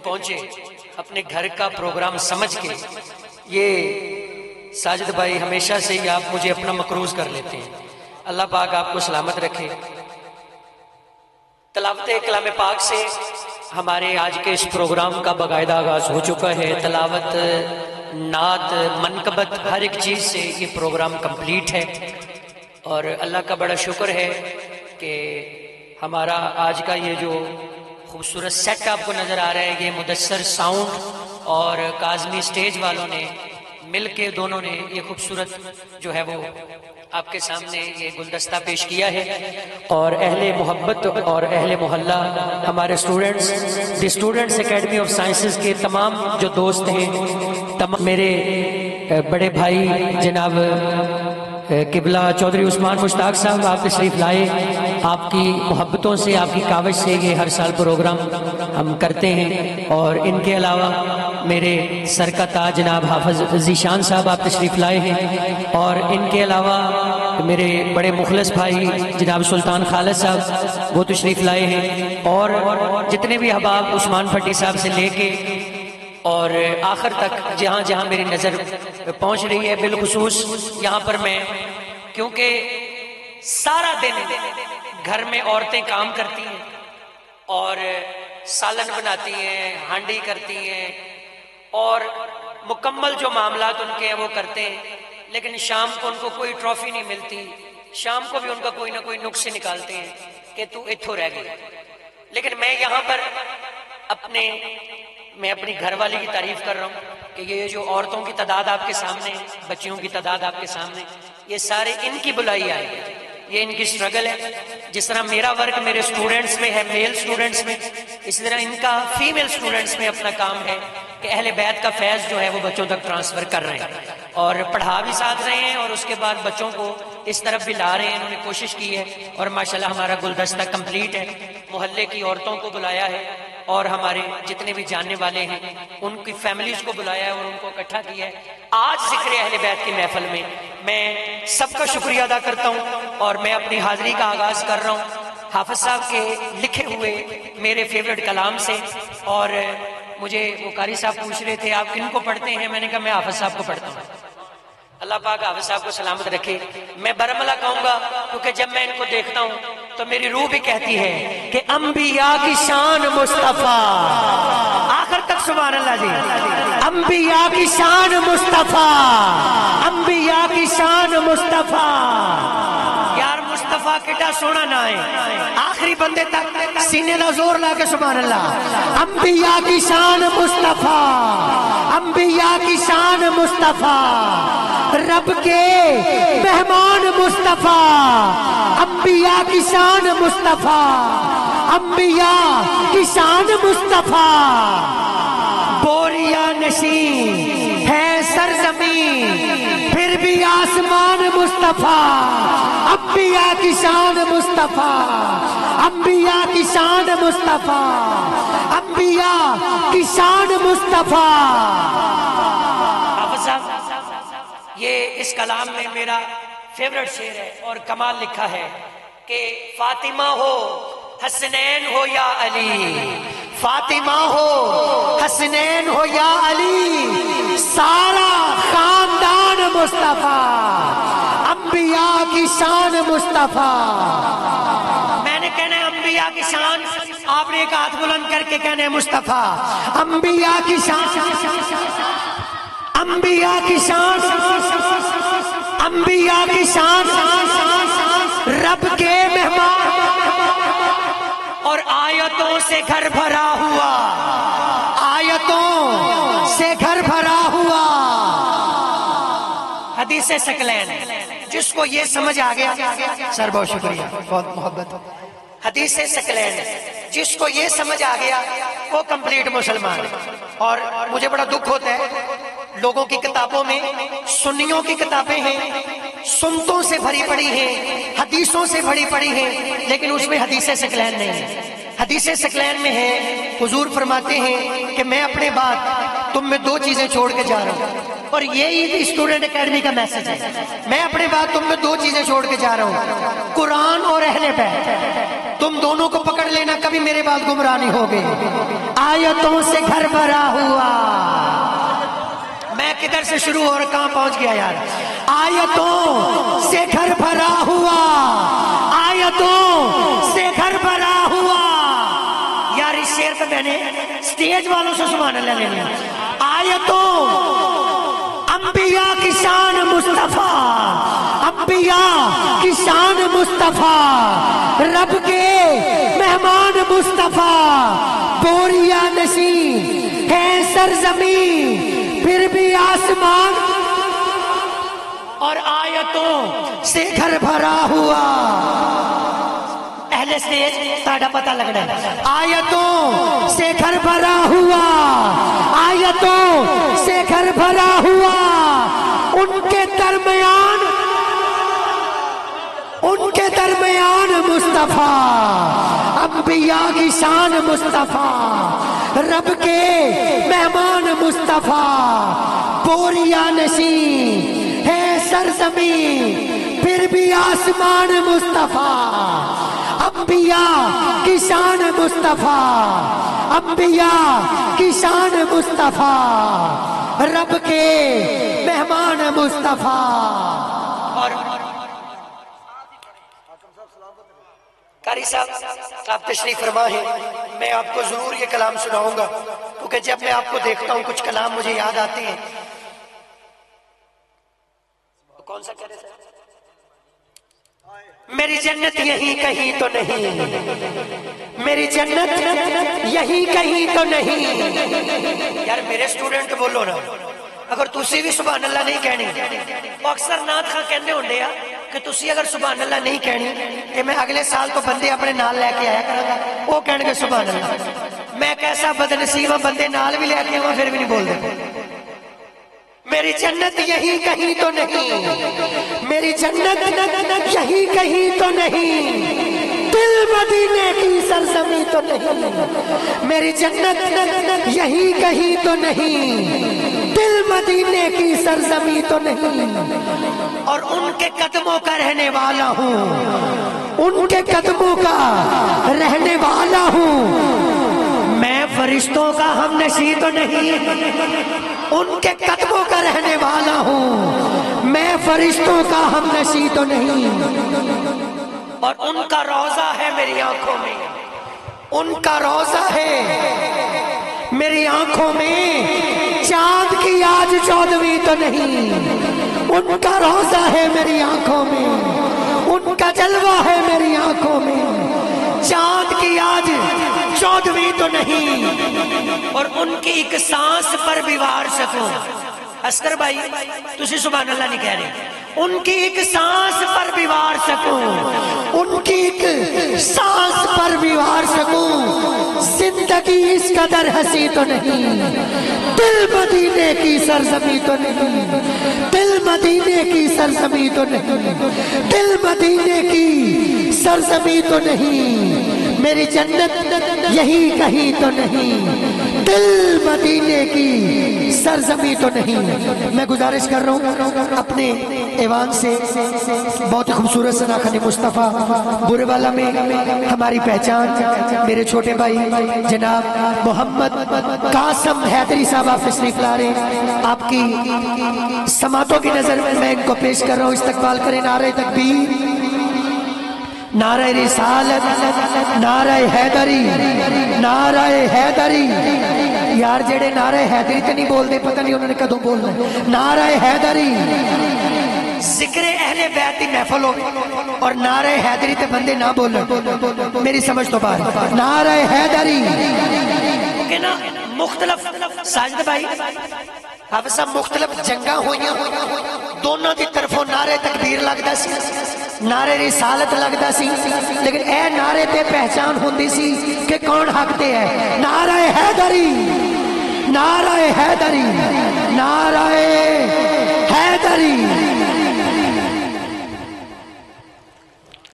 پہنچے اپنے گھر کا پروگرام سمجھ کے. یہ ساجد بھائی ہمیشہ سے ہی آپ مجھے اپنا مقروض کر لیتے ہیں. اللہ پاک آپ کو سلامت رکھے. تلاوت کلام پاک سے ہمارے آج کے اس پروگرام کا باقاعدہ آغاز ہو چکا ہے. تلاوت، نعت، منقبت، ہر ایک چیز سے یہ پروگرام کمپلیٹ ہے. اور اللہ کا بڑا شکر ہے کہ ہمارا آج کا یہ جو خوبصورت سیٹ آپ کو نظر آ رہا ہے، یہ مدثر ساؤنڈ اور کاظمی اسٹیج والوں نے مل کے دونوں نے یہ خوبصورت جو ہے وہ آپ کے سامنے یہ گلدستہ پیش کیا ہے. اور اہل محبت اور اہل محلہ، ہمارے students, the students academy of sciences کے تمام جو دوست ہیں، تمام میرے بڑے بھائی جناب قبلہ چودھری عثمان مشتاق صاحب، آپ تشریف لائے. آپ کی محبتوں سے، آپ کی کاوش سے یہ ہر سال پروگرام ہم کرتے ہیں. اور ان کے علاوہ میرے سر کا تاج جناب حافظ ذیشان صاحب، آپ تشریف لائے ہیں. اور ان کے علاوہ میرے بڑے مخلص بھائی جناب سلطان خالد صاحب، وہ تشریف لائے ہیں. اور جتنے بھی احباب عثمان بھٹی صاحب سے لے کے اور آخر تک جہاں جہاں میری نظر پہنچ رہی ہے، بالخصوص یہاں پر میں، کیونکہ سارا دن گھر میں عورتیں کام کرتی ہیں اور سالن بناتی ہیں، ہانڈی کرتی ہیں اور مکمل جو معاملات ان کے ہیں وہ کرتے ہیں، لیکن شام کو ان کو کوئی ٹرافی نہیں ملتی. شام کو بھی ان کا کوئی نہ کوئی نقص نکالتے ہیں کہ تو اتھو رہ گئی. لیکن میں یہاں پر میں اپنی گھر والی کی تعریف کر رہا ہوں کہ یہ جو عورتوں کی تعداد آپ کے سامنے، بچیوں کی تعداد آپ کے سامنے، یہ سارے ان کی بلائی آئی ہے، یہ ان کی سٹرگل ہے. جس طرح میرا ورک میرے سٹوڈنٹس میں ہے، میل سٹوڈنٹس میں، اسی طرح ان کا فیمیل سٹوڈنٹس میں اپنا کام ہے کہ اہل بیت کا فیض جو ہے وہ بچوں تک ٹرانسفر کر رہے ہیں اور پڑھا بھی ساتھ رہے ہیں اور اس کے بعد بچوں کو اس طرف بھی لا رہے ہیں. انہوں نے کوشش کی ہے اور ماشاءاللہ ہمارا گلدستہ کمپلیٹ ہے. محلے کی عورتوں کو بلایا ہے اور ہمارے جتنے بھی جاننے والے ہیں ان کی فیملیز کو بلایا ہے اور ان کو اکٹھا کیا ہے. آج ذکر اہل بیت کی محفل میں میں سب کا شکریہ ادا کرتا ہوں اور میں اپنی حاضری کا آغاز کر رہا ہوں حافظ صاحب کے لکھے ہوئے میرے فیوریٹ کلام سے. اور مجھے وہ قاری صاحب پوچھ رہے تھے آپ کن کو پڑھتے ہیں، میں نے کہا میں حافظ صاحب کو پڑھتا ہوں. اللہ پاک حافظ صاحب کو سلامت رکھے. میں برملا کہوں گا کیونکہ جب میں ان کو دیکھتا ہوں تو میری روح بھی کہتی ہے کہ انبیاء کی شان مصطفیٰ. آخر تک سبحان اللہ جی. انبیاء کی شان مصطفیٰ، انبیاء کی شان مصطفیٰ. یار مصطفیٰ کٹا سونا نہ ہے، آخری بندے تک سینے کا زور لا کے سبحان اللہ. انبیاء کی شان مصطفیٰ، انبیاء کی شان مصطفیٰ، رب کے مہمان مصطفیٰ. انبیاء کی شان مصطفیٰ، انبیاء کی شان مصطفیٰ. بوریا نشین ہے سرزمین پھر بھی آسمان مصطفیٰ. انبیاء کی شان مصطفیٰ، انبیاء کی شان مصطفیٰ، انبیاء کی شان مصطفیٰ. یہ اس کلام میں میرا فیوریٹ شعر ہے اور کمال لکھا ہے کہ فاطمہ ہو حسنین ہو یا علی، فاطمہ ہو حسنین ہو یا علی، سارا خاندان مصطفیٰ. انبیاء کی شان مصطفیٰ. میں نے کہنا ہے انبیاء کی شان، آپ نے ایک ہاتھ بلند کر کے کہنا ہے مصطفیٰ. انبیاء کی شان، انبیاء کی شان، انبیاء کی شان، رب کے مہمان اور آیتوں سے گھر بھرا ہوا، آیتوں سے گھر بھرا ہوا. حدیث ثقلین، جس کو یہ سمجھ آ گیا، سر بہت شکریہ، بہت محبت. حدیث ثقلین جس کو یہ سمجھ آ گیا وہ کمپلیٹ مسلمان. اور مجھے بڑا دکھ ہوتا ہے لوگوں کی کتابوں میں سنیوں کی کتابیں ہیں، سنتوں سے بھری پڑی ہیں، حدیثوں سے بھری پڑی ہیں، لیکن اس میں حدیث ثقلین نہیں ہے. حدیث ثقلین میں ہے، حضور فرماتے ہیں کہ میں اپنے بعد تم میں دو چیزیں چھوڑ کے جا رہا ہوں. اور یہی اسٹوڈنٹ اکیڈمی کا میسج ہے. میں اپنے بعد تم میں دو چیزیں چھوڑ کے جا رہا ہوں، قرآن اور اہل بیت. تم دونوں کو پکڑ لینا، کبھی میرے بعد گمراہ نہیں ہوگے۔ آیتوں سے گھر بھرا ہوا، میں کدھر سے شروع اور کہاں پہنچ گیا یار؟ آیتوں سے گھر بھرا ہوا، آیتوں سے گھر بھرا ہوا۔ یار اس شعر پہ میں نے سٹیج والوں سے سبحان اللہ لے لیا۔ آیتوں، انبیاء کی شان مصطفیٰ، انبیاء کی شان مصطفیٰ، رب کے مہمان مصطفیٰ، بوریا نشین ہے سرزمین پھر بھی آسمان، اور آیتوں سے گھر بھرا ہوا۔ اہل سٹیج تاڑا پتہ لگنا ہے۔ آیتوں سے گھر بھرا ہوا، آیتوں سے گھر بھرا ہوا، ان کے درمیان، ان کے درمیان مصطفیٰ، انبیاء کی شان مصطفیٰ، رب کے مہمان مصطفیٰ، بوریا نشین ہے سرزمین پھر بھی آسمان مصطفیٰ، انبیاء کی شان مصطفیٰ، انبیاء کی شان مصطفیٰ، رب کے مہمان مصطفیٰ۔ اور قاری صاحب آپ تشریف فرما ہیں، میں آپ کو ضرور یہ کلام سناؤں گا، کیونکہ جب میں آپ کو دیکھتا ہوں کچھ کلام مجھے یاد آتے ہیں۔ کون سا کہہ رہے ہیں؟ میری جنت یہیں کہیں تو نہیں، میری جنت یہیں کہیں تو نہیں۔ یار میرے سٹوڈنٹ بولو نا، اگر تسی بھی سبحان اللہ نہیں کہنی، وہ اکثر نعت خواہ کہنے ہونڈے یا کہ تسی اگر سبحان اللہ نہیں کہنی کہ میں اگلے سال تو بندے اپنے نال لے کے آیا کروں گا، وہ کہنے گے سبحان اللہ۔ میں کیسا بدنصیب ہوں، بندے نال بھی لے کے آؤں پھر بھی نہیں بول دے۔ میری جنت یہی کہیں تو نہیں، میری جنت یہی کہیں تو نہیں، دل مدینے کی سرزمین تو نہیں، میری جنت یہی کہیں تو نہیں، دل مدینے کی سرزمین تو نہیں، اور ان کے قدموں کا رہنے والا ہوں، ان کے قدموں کا رہنے والا ہوں، میں فرشتوں کا ہم نشیں تو نہیں، ان کے قدموں کا رہنے والا ہوں، میں فرشتوں کا ہم نشیں تو نہیں، اور ان کا روضہ ہے میری آنکھوں میں، ان کا روضہ ہے میری آنکھوں میں، چاند کی آج 14ویں تو نہیں، ان کا روضہ ہے میری آنکھوں میں، ان کا جلوہ ہے میری آنکھوں میں، چاند کی آج 14ویں تو نہیں، اور ان کی ایک سانس پر بھی وار سکوں۔ اسکر بھائی تسی سبحان اللہ نہیں کہہ رہے، ان کی ایک سانس پر بھی وار سکوں، ان کی ایک سانس پر بھی وار سکوں، زندگی اس قدر ہنسی تو نہیں، دل مدینے کی سرزمین تو نہیں، دل مدینے کی سرزمین تو نہیں، دل مدینے کی سرزمین تو نہیں، میری جنت یہی کہیں تو نہیں، دل مدینے کی سرزمین تو نہیں۔ میں گزارش کر رہا ہوں اپنے ایوان سے، بہت خوبصورت سناخن مصطفیٰ برے والا میں ہماری پہچان میرے چھوٹے بھائی جناب محمد قاسم حیدری صاحب آپ تشریف لا رہے ہیں، آپ کی سماعتوں کی نظر میں ان کو پیش کر رہا ہوں۔ استقبال کریں نعرہ تکبیر، نعرہ رسالت، نعرہ حیدری، نعرہ حیدری۔ یار جڑے نعرہ حیدری تے نہیں بول دے پتہ نہیں انہوں نے کدوں بولنا ہے۔ نعرہ حیدری ذکر اہل بیت دی محفل ہو اور نعرہ حیدری تے بندے نہ بولنا، میری سمجھ تو باہر۔ نعرہ حیدری کہ نا مختلف ساجد بھائی حافظ صاحب مختلف جنگاں ہوئیاں، دونوں دی طرفوں نعرہ تکبیر لگدا سی، نعرہ رسالت لگدا سی، لیکن اے نعرے تے پہچان ہوندی سی کہ کون حق تے ہے۔ نعرہ حیدری، نعرہ حیدری، نعرہ حیدری۔